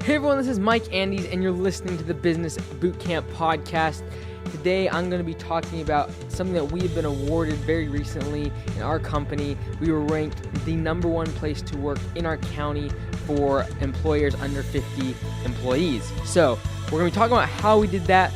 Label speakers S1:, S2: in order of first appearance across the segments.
S1: Hey everyone, this is Mike Andes, and you're listening to the Business Bootcamp Podcast. Today, I'm going to be talking about something that we have been awarded very recently in our company. We were ranked the number one place to work in our county for employers under 50 employees. So, we're going to be talking about how we did that,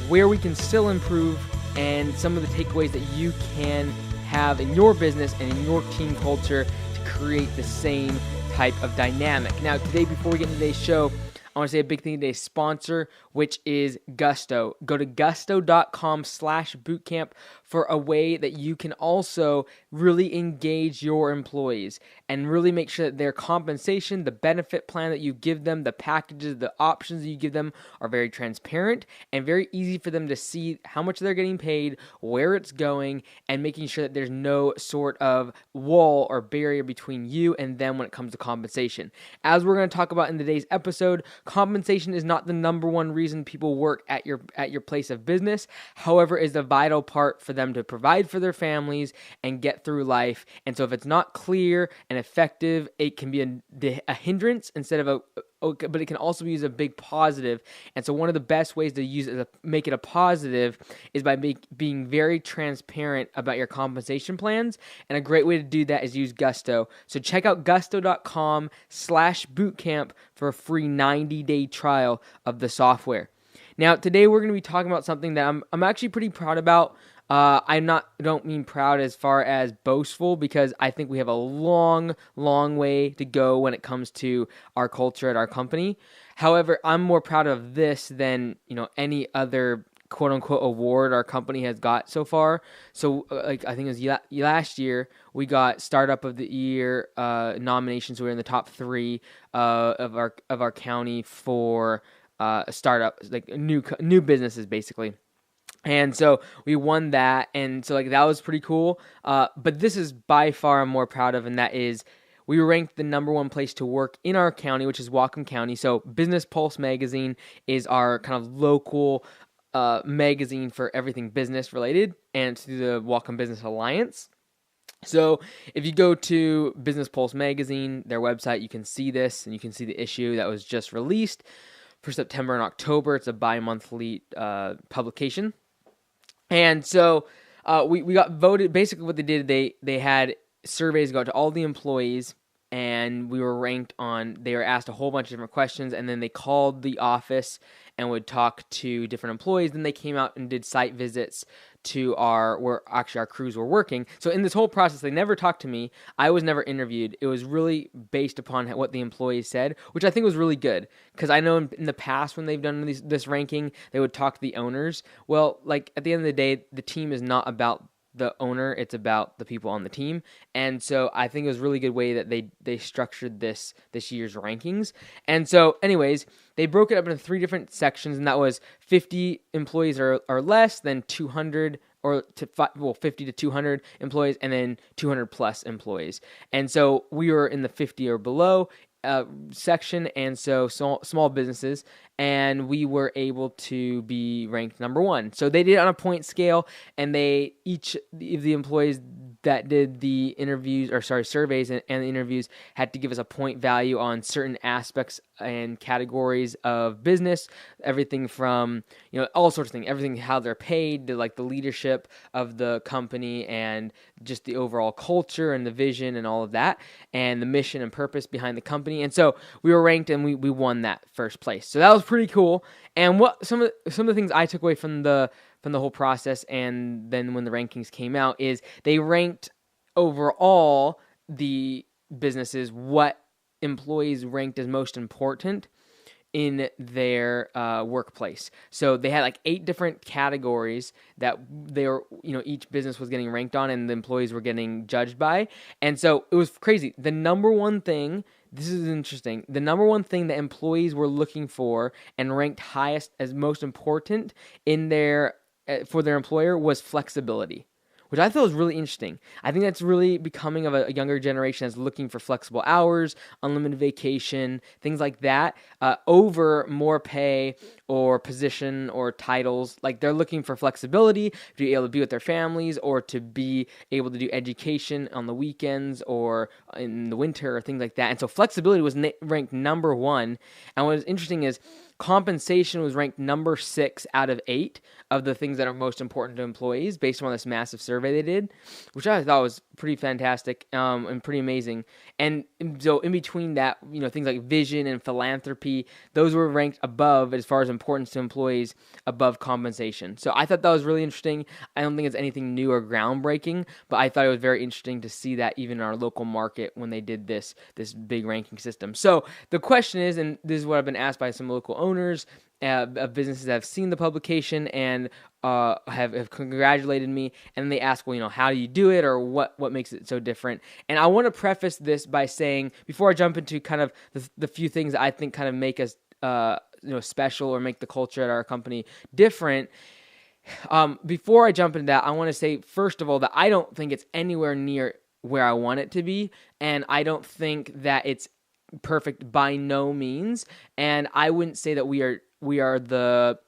S1: where we can still improve, and some of the takeaways that you can have in your business and in your team culture to create the same type of dynamic. Now, today, before we get into today's show, I want to say a big thing to today's sponsor, which is Gusto. Go to gusto.com/bootcamp for a way that you can also really engage your employees and really make sure that their compensation, the benefit plan that you give them, the packages, the options that you give them are very transparent and very easy for them to see how much they're getting paid, where it's going, and making sure that there's no sort of wall or barrier between you and them when it comes to compensation. As we're going to talk about in today's episode, compensation is not the number one reason people work at your place of business. However, is a vital part for them to provide for their families and get through life. And so if it's not clear and effective, it can be a hindrance instead of but it can also be used as a big positive. And so one of the best ways to use it, make it a positive, is by being very transparent about your compensation plans. And a great way to do that is use Gusto. So check out gusto.com/bootcamp for a free 90-day trial of the software. Now, today we're going to be talking about something that I'm actually pretty proud about. I don't mean proud as far as boastful, because I think we have a long way to go when it comes to our culture at our company. However, I'm more proud of this than, any other quote unquote award our company has got so far. So I think it was last year we got Startup of the Year nominations. We were in the top 3 of our county for startups, like new businesses basically. And so we won that, and so that was pretty cool. But this is by far I'm more proud of, and that is we were ranked the number one place to work in our county, which is Whatcom County. So Business Pulse magazine is our kind of local magazine for everything business related, and through the Whatcom Business Alliance. So if you go to Business Pulse magazine, their website, you can see this, and you can see the issue that was just released for September and October. It's a bi-monthly publication. And so we got voted. Basically what they did, they had surveys go out to all the employees, and we were ranked on, they were asked a whole bunch of different questions, and then they called the office and would talk to different employees. Then they came out and did site visits to where actually our crews were working. So in this whole process, they never talked to me. I was never interviewed. It was really based upon what the employees said, which I think was really good, because I know in the past when they've done this ranking, they would talk to the owners. Well, at the end of the day, the team is not about the owner, it's about the people on the team. And so I think it was a really good way that they structured this year's rankings. And so anyways, they broke it up into 3 different sections, and that was 50 employees or less, then 200 50 to 200 employees, and then 200 plus employees. And so we were in the 50 or below section, and so small businesses, and we were able to be ranked number 1. So they did it on a point scale, and each of the employees that did the surveys and the interviews had to give us a point value on certain aspects and categories of business, everything from, all sorts of things, everything, how they're paid, to the leadership of the company, and just the overall culture and the vision and all of that, and the mission and purpose behind the company. And so we were ranked, and we won that first place. So that was pretty cool. And what some of the things I took away from the whole process, and then when the rankings came out, is they ranked overall the businesses, what employees ranked as most important in their workplace. So they had 8 different categories that they were, each business was getting ranked on, and the employees were getting judged by. And so it was crazy. The number one thing, this is interesting, the number one thing that employees were looking for and ranked highest as most important in for their employer was flexibility. which I thought was really interesting. I think that's really becoming of a younger generation that's looking for flexible hours, unlimited vacation, things like that, over more pay or position or titles. Like they're looking for flexibility to be able to be with their families or to be able to do education on the weekends or in the winter or things like that. And so flexibility was ranked number one. And what's interesting is compensation was ranked number 6 out of 8 of the things that are most important to employees based on this massive survey they did, which I thought was pretty fantastic and pretty amazing. And so in between that, things like vision and philanthropy, those were ranked above as far as importance to employees above compensation. So I thought that was really interesting. I don't think it's anything new or groundbreaking, but I thought it was very interesting to see that even in our local market when they did this big ranking system. So the question is, and this is what I've been asked by some local owners of businesses that have seen the publication and have congratulated me, and they ask, well, how do you do it, or what makes it so different? And I want to preface this by saying, before I jump into kind of the few things that I think kind of make us special or make the culture at our company different. Before I jump into that, I want to say, first of all, that I don't think it's anywhere near where I want it to be, and I don't think that it's perfect by no means. And I wouldn't say that we are the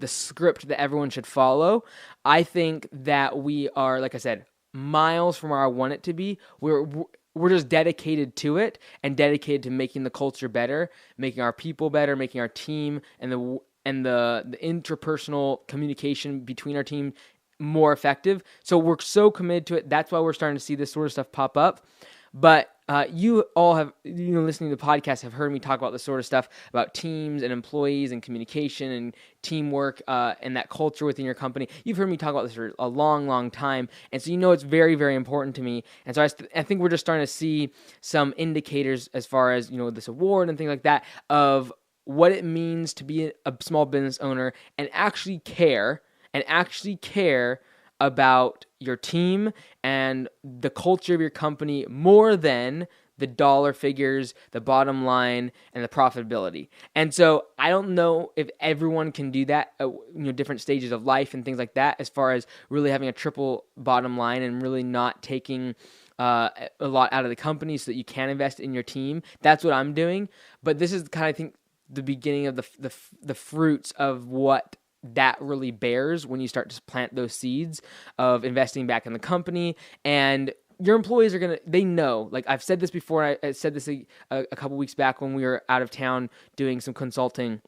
S1: script that everyone should follow. I think that we are, like I said, miles from where I want it to be. We're just dedicated to it and dedicated to making the culture better, making our people better, making our team and the interpersonal communication between our team more effective. So we're so committed to it. That's why we're starting to see this sort of stuff pop up. But you all have, listening to the podcast, have heard me talk about this sort of stuff about teams and employees and communication and teamwork and that culture within your company. You've heard me talk about this for a long, long time. And so it's very, very important to me. And so I think we're just starting to see some indicators as far as, this award and things like that of what it means to be a small business owner and actually care about your team and the culture of your company more than the dollar figures, the bottom line, and the profitability. And so I don't know if everyone can do that at different stages of life and things like that, as far as really having a triple bottom line and really not taking a lot out of the company so that you can invest in your team. That's what I'm doing. But this is kind of, I think, the beginning of the fruits of what that really bears when you start to plant those seeds of investing back in the company. And your employees are they know, like I've said this before, I said this a couple weeks back when we were out of town doing some consulting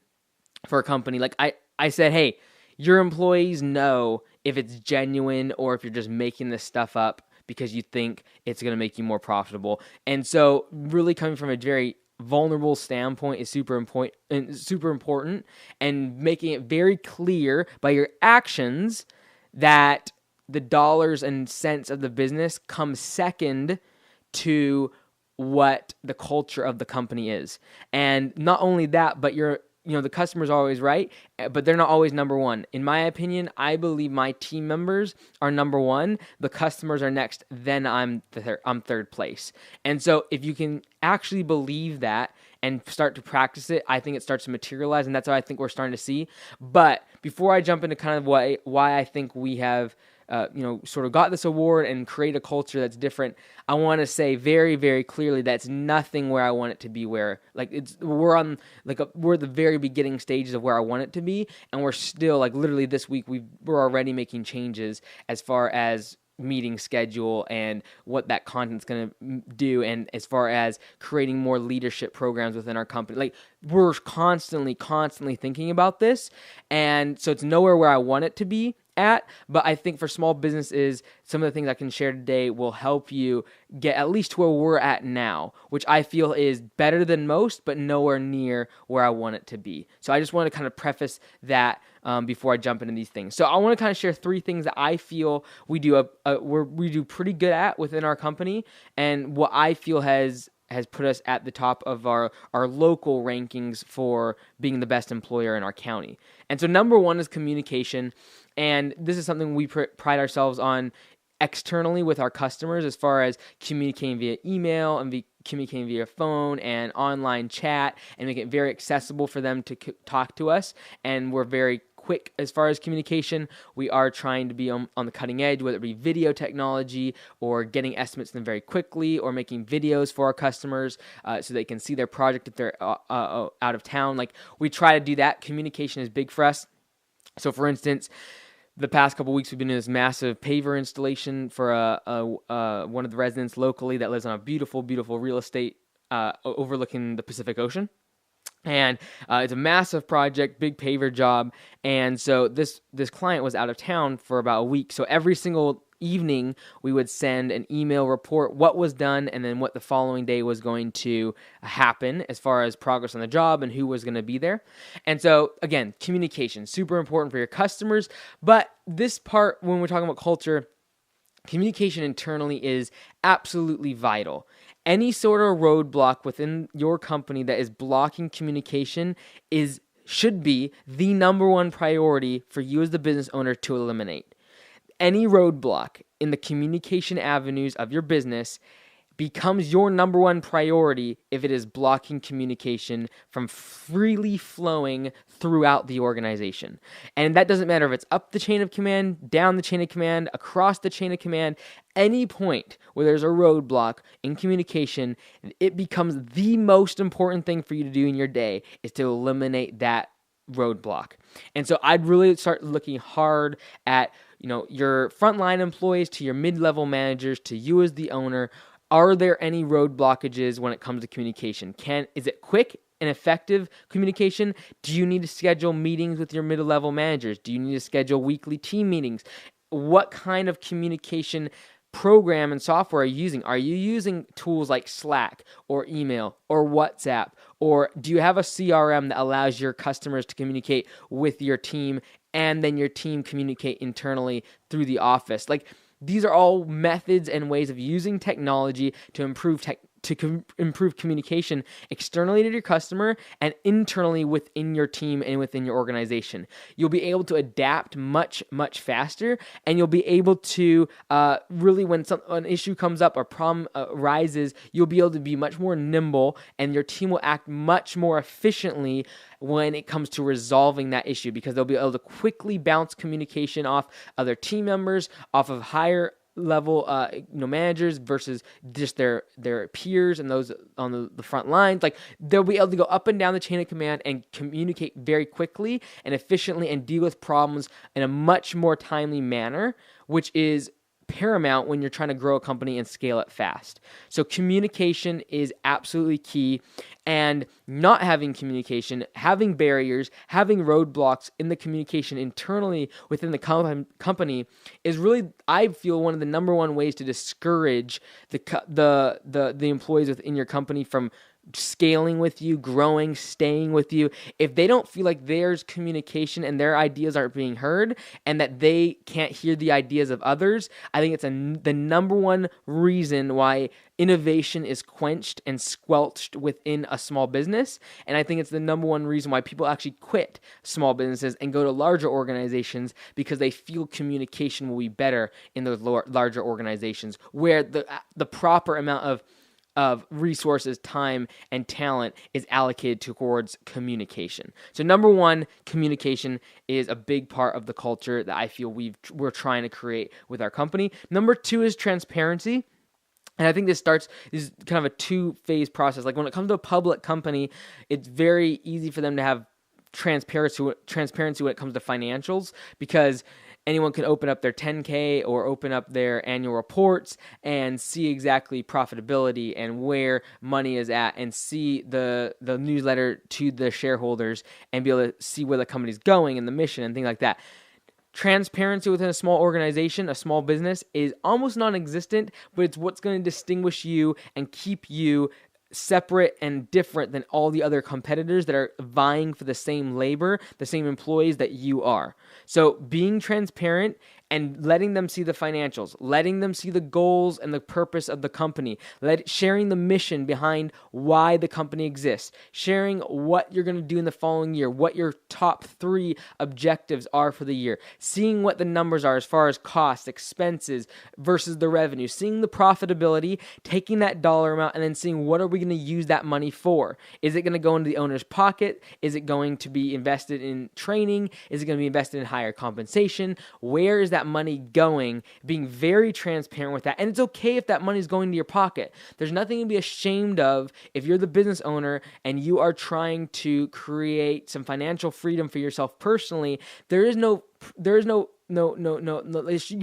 S1: for a company. Like I said, hey, your employees know if it's genuine or if you're just making this stuff up because you think it's going to make you more profitable. And so really coming from a very vulnerable standpoint is super important, and making it very clear by your actions that the dollars and cents of the business come second to what the culture of the company is. And not only that, but the customer's always right, but they're not always number one. In my opinion, I believe my team members are number one, the customers are next, then I'm third place. And so if you can actually believe that and start to practice it, I think it starts to materialize, and that's what I think we're starting to see. But before I jump into kind of why I think we have sort of got this award and create a culture that's different, I want to say very, very clearly that's nothing where I want it to be. We're the very beginning stages of where I want it to be, and we're still, like, literally this week we're already making changes as far as meeting schedule and what that content's going to do, and as far as creating more leadership programs within our company. Like, we're constantly thinking about this, and so it's nowhere where I want it to be at, but I think for small businesses, some of the things I can share today will help you get at least to where we're at now, which I feel is better than most, but nowhere near where I want it to be. So I just want to kind of preface that before I jump into these things. So I want to kind of share 3 things that I feel we do we do pretty good at within our company, and what I feel has put us at the top of our local rankings for being the best employer in our county. And so number 1 is communication. And this is something we pride ourselves on externally with our customers, as far as communicating via email and communicating via phone and online chat, and make it very accessible for them to talk to us. And we're very quick as far as communication. We are trying to be on the cutting edge, whether it be video technology or getting estimates to them very quickly, or making videos for our customers so they can see their project if they're out of town. Like, we try to do that. Communication is big for us. So, for instance, the past couple weeks, we've been in this massive paver installation for one of the residents locally that lives on a beautiful, beautiful real estate overlooking the Pacific Ocean. And it's a massive project, big paver job. And so this client was out of town for about a week. So every single evening, we would send an email report what was done and then what the following day was going to happen as far as progress on the job and who was going to be there. And so, again, communication, super important for your customers. But this part, when we're talking about culture, communication internally is absolutely vital. Any sort of roadblock within your company that is blocking communication should be the number one priority for you as the business owner to eliminate. Any roadblock in the communication avenues of your business becomes your number one priority if it is blocking communication from freely flowing throughout the organization. And that doesn't matter if it's up the chain of command, down the chain of command, across the chain of command. Any point where there's a roadblock in communication, it becomes the most important thing for you to do in your day is to eliminate that roadblock. And so I'd really start looking hard at, your frontline employees to your mid-level managers to you as the owner. Are there any road blockages when it comes to communication? Is it quick and effective communication? Do you need to schedule meetings with your middle-level managers? Do you need to schedule weekly team meetings? What kind of communication program and software are you using? Are you using tools like Slack or email or WhatsApp? Or do you have a CRM that allows your customers to communicate with your team and then your team communicate internally through the office? Like, these are all methods and ways of using technology to improve communication externally to your customer and internally within your team and within your organization. You'll be able to adapt much, much faster, and you'll be able to really, when an issue comes up or problem arises, you'll be able to be much more nimble, and your team will act much more efficiently when it comes to resolving that issue, because they'll be able to quickly bounce communication off other team members, off of higher level managers versus just their peers and those on the front lines. Like, they'll be able to go up and down the chain of command and communicate very quickly and efficiently and deal with problems in a much more timely manner, which is paramount when you're trying to grow a company and scale it fast. So communication is absolutely key, and not having communication, having barriers, having roadblocks in the communication internally within the company is really, I feel, one of the number one ways to discourage the employees within your company from scaling with you, growing, staying with you. If they don't feel like there's communication and their ideas aren't being heard and that they can't hear the ideas of others, I think it's the number one reason why innovation is quenched and squelched within a small business. And I think it's the number one reason why people actually quit small businesses and go to larger organizations, because they feel communication will be better in those larger organizations where the proper amount of resources, time, and talent is allocated towards communication. So number one, communication is a big part of the culture that I feel we're trying to create with our company. Number two is transparency. And I think this is kind of a two-phase process. Like, when it comes to a public company, it's very easy for them to have transparency when it comes to financials, because anyone can open up their 10K or open up their annual reports and see exactly profitability and where money is at, and see the newsletter to the shareholders and be able to see where the company's going and the mission and things like that. Transparency within a small organization, a small business, is almost non-existent, but it's what's going to distinguish you and keep you separate and different than all the other competitors that are vying for the same labor, the same employees that you are. So being transparent and letting them see the financials, letting them see the goals and the purpose of the company, sharing the mission behind why the company exists, sharing what you're going to do in the following year, what your top 3 objectives are for the year, seeing what the numbers are as far as cost, expenses versus the revenue, seeing the profitability, taking that dollar amount, and then seeing what are we going to use that money for. Is it going to go into the owner's pocket? Is it going to be invested in training? Is it going to be invested in higher compensation? Where is that money going? Being very transparent with that. And it's okay if that money is going to your pocket. There's nothing to be ashamed of if you're the business owner and you are trying to create some financial freedom for yourself personally. You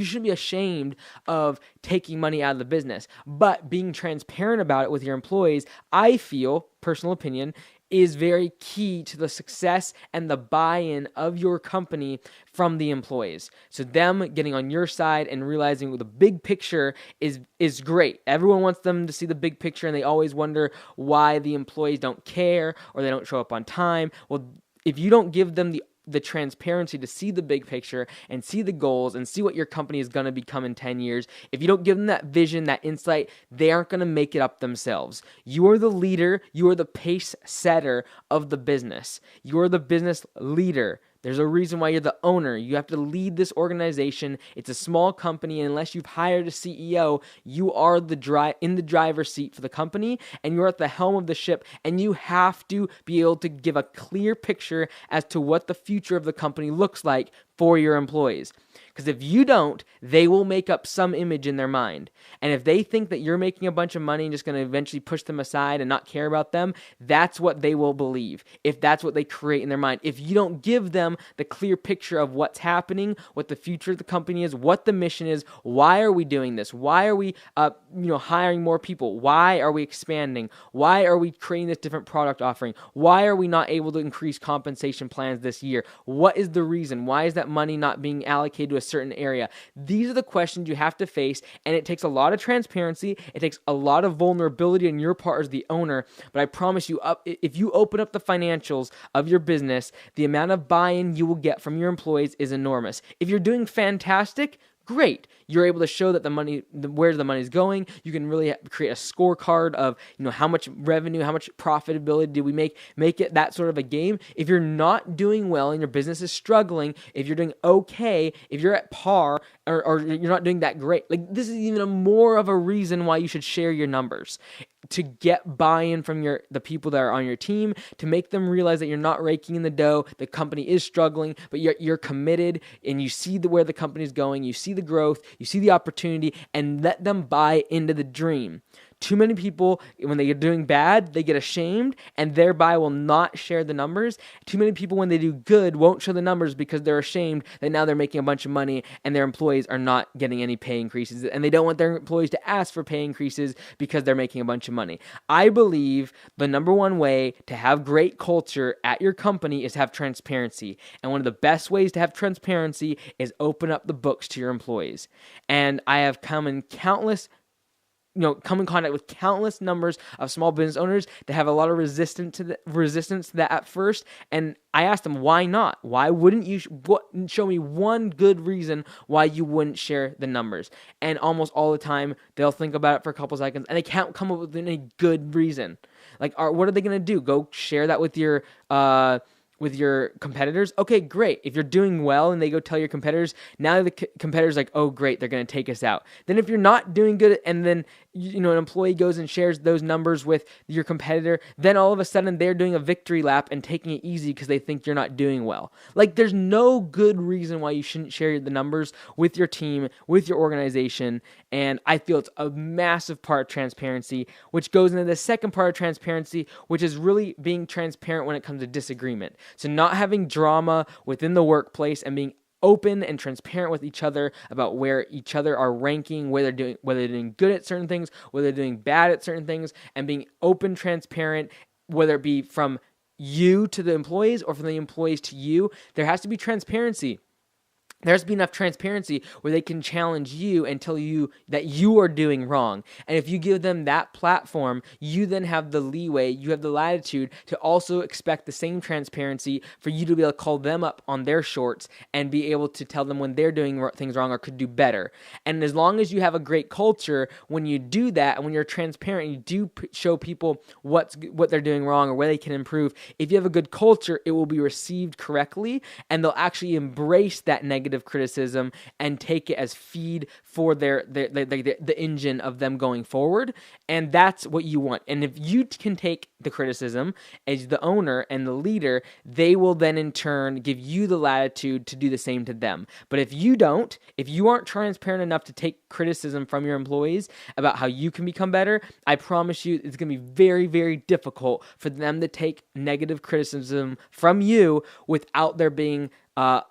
S1: shouldn't be ashamed of taking money out of the business, but being transparent about it with your employees, I feel, personal opinion, is very key to the success and the buy-in of your company from the employees. So them getting on your side and realizing the big picture is great. Everyone wants them to see the big picture, and they always wonder why the employees don't care or they don't show up on time. Well, if you don't give them the transparency to see the big picture and see the goals and see what your company is going to become in 10 years, if you don't give them that vision, that insight, they aren't going to make it up themselves. You are the leader. You are the pace setter of the business. You are the business leader. There's a reason why you're the owner. You have to lead this organization. It's a small company, and unless you've hired a CEO, you are in the driver's seat for the company, and you're at the helm of the ship, and you have to be able to give a clear picture as to what the future of the company looks like for your employees. Because if you don't, they will make up some image in their mind. And if they think that you're making a bunch of money and just going to eventually push them aside and not care about them, that's what they will believe, if that's what they create in their mind. If you don't give them the clear picture of what's happening, what the future of the company is, what the mission is, why are we doing this? Why are we hiring more people? Why are we expanding? Why are we creating this different product offering? Why are we not able to increase compensation plans this year? What is the reason? Why is that money not being allocated to a certain area? These are the questions you have to face, and it takes a lot of transparency. It takes a lot of vulnerability on your part as the owner, but I promise you, if you open up the financials of your business, the amount of buy-in you will get from your employees is enormous. If you're doing fantastic, great. You're able to show that where the money's going. You can really create a scorecard of, how much revenue, how much profitability did we make it that sort of a game. If you're not doing well and your business is struggling, if you're doing okay, if you're at par or you're not doing that great, this is even more of a reason why you should share your numbers, to get buy-in from the people that are on your team, to make them realize that you're not raking in the dough, the company is struggling, but you're committed, and you see where the company is going, you see the growth, you see the opportunity, and let them buy into the dream. Too many people, when they are doing bad, they get ashamed and thereby will not share the numbers. Too many people, when they do good, won't show the numbers because they're ashamed that now they're making a bunch of money and their employees are not getting any pay increases. And they don't want their employees to ask for pay increases because they're making a bunch of money. I believe the number one way to have great culture at your company is to have transparency. And one of the best ways to have transparency is open up the books to your employees. And I have come in contact with countless numbers of small business owners that have a lot of resistance to that at first. And I asked them, why not? Why wouldn't you show me one good reason why you wouldn't share the numbers? And almost all the time, they'll think about it for a couple seconds and they can't come up with any good reason. What are they going to do? Go share that with your competitors? Okay, great. If you're doing well and they go tell your competitors, now the competitors oh, great, they're going to take us out. Then if you're not doing good and then an employee goes and shares those numbers with your competitor, then all of a sudden they're doing a victory lap and taking it easy because they think you're not doing well. There's no good reason why you shouldn't share the numbers with your team, with your organization, and I feel it's a massive part of transparency, which goes into the second part of transparency, which is really being transparent when it comes to disagreement. So not having drama within the workplace and being open and transparent with each other about where each other are ranking, whether they're doing good at certain things, whether they're doing bad at certain things, and being open, transparent, whether it be from you to the employees or from the employees to you. There has to be transparency. there has to be enough transparency where they can challenge you and tell you that you are doing wrong. And if you give them that platform, you then have the leeway, you have the latitude to also expect the same transparency for you to be able to call them up on their shorts and be able to tell them when they're doing things wrong or could do better. And as long as you have a great culture, when you do that and when you're transparent, you do show people what they're doing wrong or where they can improve. If you have a good culture, it will be received correctly, and they'll actually embrace that negative criticism and take it as feed for the engine of them going forward. And that's what you want. And if you can take the criticism as the owner and the leader, they will then in turn give you the latitude to do the same to them. But if you don't, if you aren't transparent enough to take criticism from your employees about how you can become better, I promise you it's going to be very, very difficult for them to take negative criticism from you without there being a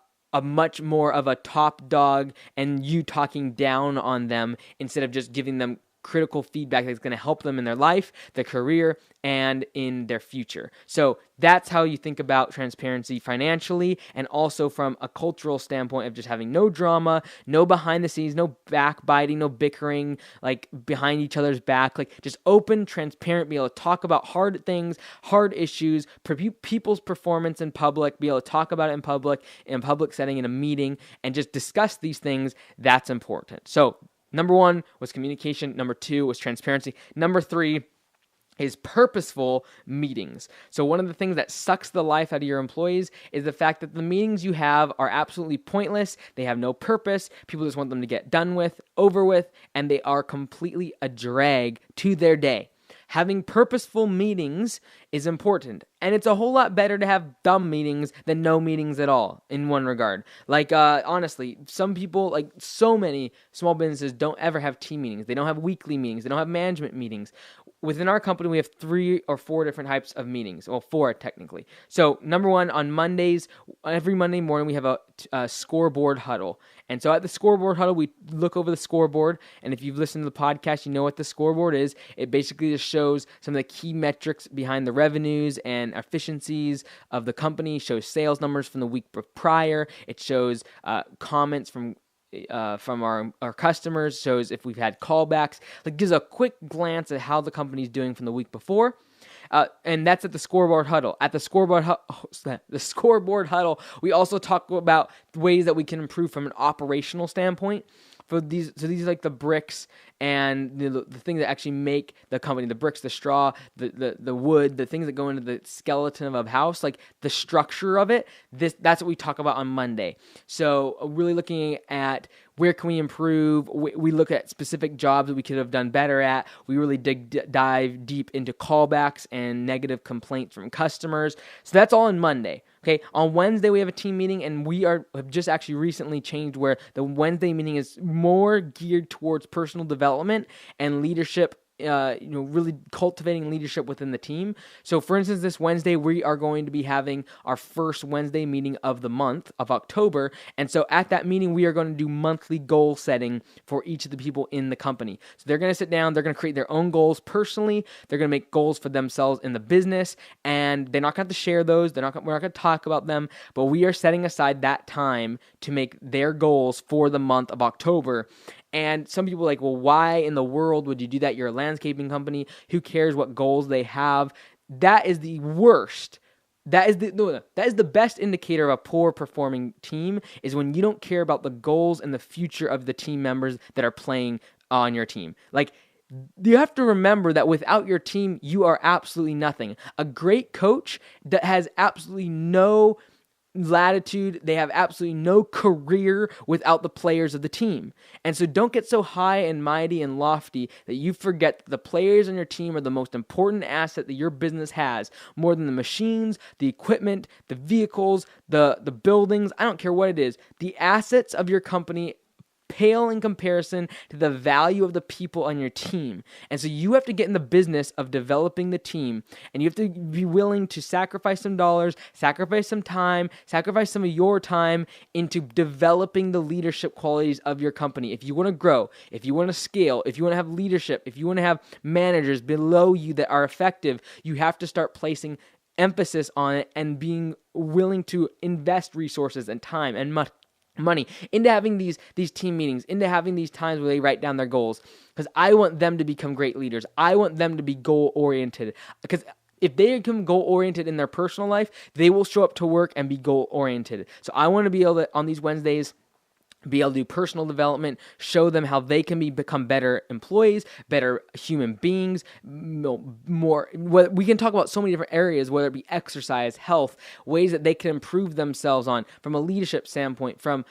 S1: much more of a top dog and you talking down on them instead of just giving them critical feedback that's going to help them in their life, their career, and in their future. So that's how you think about transparency financially, and also from a cultural standpoint of just having no drama, no behind the scenes, no backbiting, no bickering, like behind each other's back, like just open, transparent, be able to talk about hard things, hard issues, people's performance in public, be able to talk about it in public setting, in a meeting, and just discuss these things. That's important. So number 1 was communication. Number 2 was transparency. Number 3 is purposeful meetings. So one of the things that sucks the life out of your employees is the fact that the meetings you have are absolutely pointless. They have no purpose. People just want them to get done with, over with, and they are completely a drag to their day. Having purposeful meetings is important, and it's a whole lot better to have dumb meetings than no meetings at all in one regard. Like, honestly, some people, like so many small businesses don't ever have team meetings. They don't have weekly meetings. They don't have management meetings. Within our company, we have 3 or 4 different types of meetings. Well, 4 technically. So number 1, on Mondays, every Monday morning, we have a scoreboard huddle. And so at the scoreboard huddle, we look over the scoreboard. And if you've listened to the podcast, you know what the scoreboard is. It basically just shows some of the key metrics behind the revenues and efficiencies of the company. It shows sales numbers from the week prior. It shows comments from our customers, shows if we've had callbacks. It gives a quick glance at how the company's doing from the week before. And that's at the scoreboard huddle. At the scoreboard huddle, we also talk about ways that we can improve from an operational standpoint. These are like the bricks and the things that actually make the company, the bricks, the straw, the wood, the things that go into the skeleton of a house, like the structure of it. That's what we talk about on Monday. So really looking at where can we improve. We look at specific jobs that we could have done better at. We really dive deep into callbacks and negative complaints from customers. So that's all on Monday. Okay, on Wednesday we have a team meeting, and we have just actually recently changed where the Wednesday meeting is more geared towards personal development and leadership. Really cultivating leadership within the team. So for instance, this Wednesday, we are going to be having our first Wednesday meeting of the month of October. And so at that meeting, we are going to do monthly goal setting for each of the people in the company. So they're going to sit down, they're going to create their own goals personally. They're going to make goals for themselves in the business, and they're not going to have to share those. We're not going to talk about them, but we are setting aside that time to make their goals for the month of October. And some people are like, well, why in the world would you do that? You're a landscaping company. Who cares what goals they have? That is the worst. That is the best indicator of a poor performing team, is when you don't care about the goals and the future of the team members that are playing on your team. Like, you have to remember that without your team, you are absolutely nothing. A great coach that has absolutely no latitude, they have absolutely no career without the players of the team. And so don't get so high and mighty and lofty that you forget that the players on your team are the most important asset that your business has, more than the machines, the equipment, the vehicles, the buildings. I don't care what it is. The assets of your company pale in comparison to the value of the people on your team. And so you have to get in the business of developing the team, and you have to be willing to sacrifice some dollars, sacrifice some time, sacrifice some of your time into developing the leadership qualities of your company. If you want to grow, if you want to scale, if you want to have leadership, if you want to have managers below you that are effective, you have to start placing emphasis on it and being willing to invest resources and time and money, into having these team meetings, into having these times where they write down their goals, because I want them to become great leaders. I want them to be goal-oriented, because if they become goal-oriented in their personal life, they will show up to work and be goal-oriented. So I want to be able to, on these Wednesdays, be able to do personal development, show them how they can become better employees, better human beings, more. We can talk about so many different areas, whether it be exercise, health, ways that they can improve themselves on from a leadership standpoint, from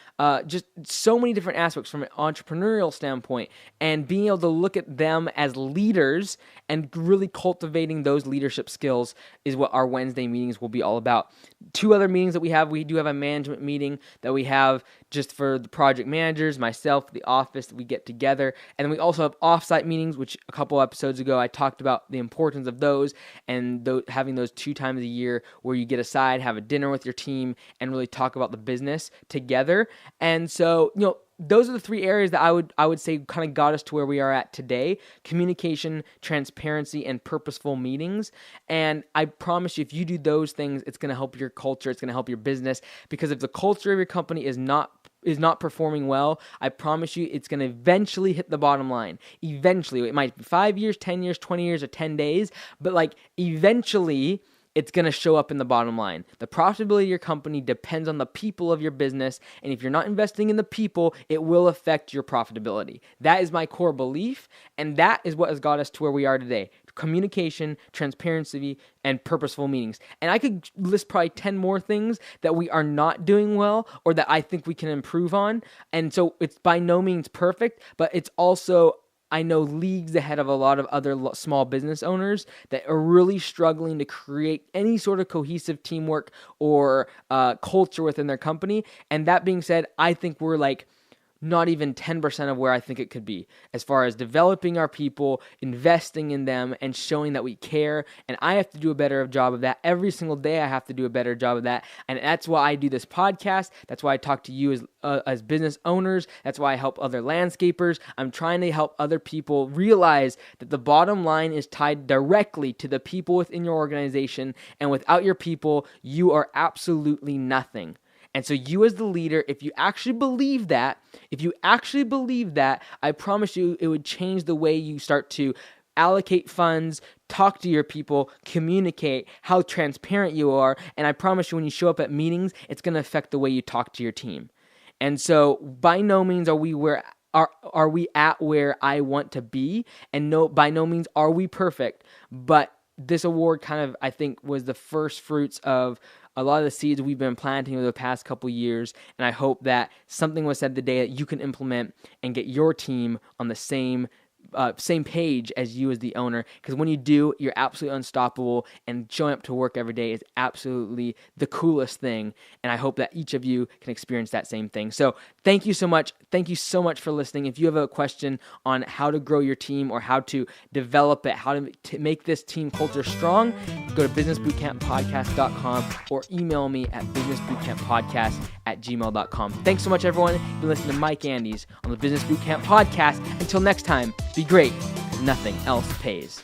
S1: just so many different aspects, from an entrepreneurial standpoint, and being able to look at them as leaders and really cultivating those leadership skills is what our Wednesday meetings will be all about. 2 other meetings that we do have a management meeting that we have just for the project managers, myself, the office, we get together. And then we also have offsite meetings, which a couple episodes ago I talked about the importance of those, and having those 2 times a year where you get aside, have a dinner with your team, and really talk about the business together. And so, those are the 3 areas that I would say kind of got us to where we are at today: communication, transparency, and purposeful meetings. And I promise you, if you do those things, it's going to help your culture, it's going to help your business, because if the culture of your company is not performing well, I promise you it's going to eventually hit the bottom line. Eventually. It might be 5 years, 10 years, 20 years, or 10 days, but eventually it's going to show up in the bottom line. The profitability of your company depends on the people of your business, and if you're not investing in the people, it will affect your profitability. That is my core belief, and that is what has got us to where we are today: communication, transparency, and purposeful meetings. And I could list probably 10 more things that we are not doing well or that I think we can improve on. And so it's by no means perfect, but it's also, I know, leagues ahead of a lot of other small business owners that are really struggling to create any sort of cohesive teamwork or culture within their company. And that being said, I think we're not even 10% of where I think it could be as far as developing our people, investing in them, and showing that we care. And I have to do a better job of that. Every single day I have to do a better job of that. And that's why I do this podcast. That's why I talk to you as business owners. That's why I help other landscapers. I'm trying to help other people realize that the bottom line is tied directly to the people within your organization. And without your people, you are absolutely nothing. And so you as the leader, if you actually believe that, I promise you it would change the way you start to allocate funds, talk to your people, communicate, how transparent you are. And I promise you when you show up at meetings, it's going to affect the way you talk to your team. And so by no means are we at where I want to be, and by no means are we perfect. But this award kind of, I think, was the first fruits of a lot of the seeds we've been planting over the past couple years, and I hope that something was said today that you can implement and get your team on the same page as you as the owner, because when you do, you're absolutely unstoppable, and showing up to work every day is absolutely the coolest thing, and I hope that each of you can experience that same thing. So thank you so much for listening. If you have a question on how to grow your team or how to develop it, how to make this team culture strong, go to businessbootcamppodcast.com or email me at businessbootcamppodcast@gmail.com. Thanks so much, everyone. You've been listening to Mike Andes on the Business Bootcamp Podcast. Until next time, be great. Nothing else pays.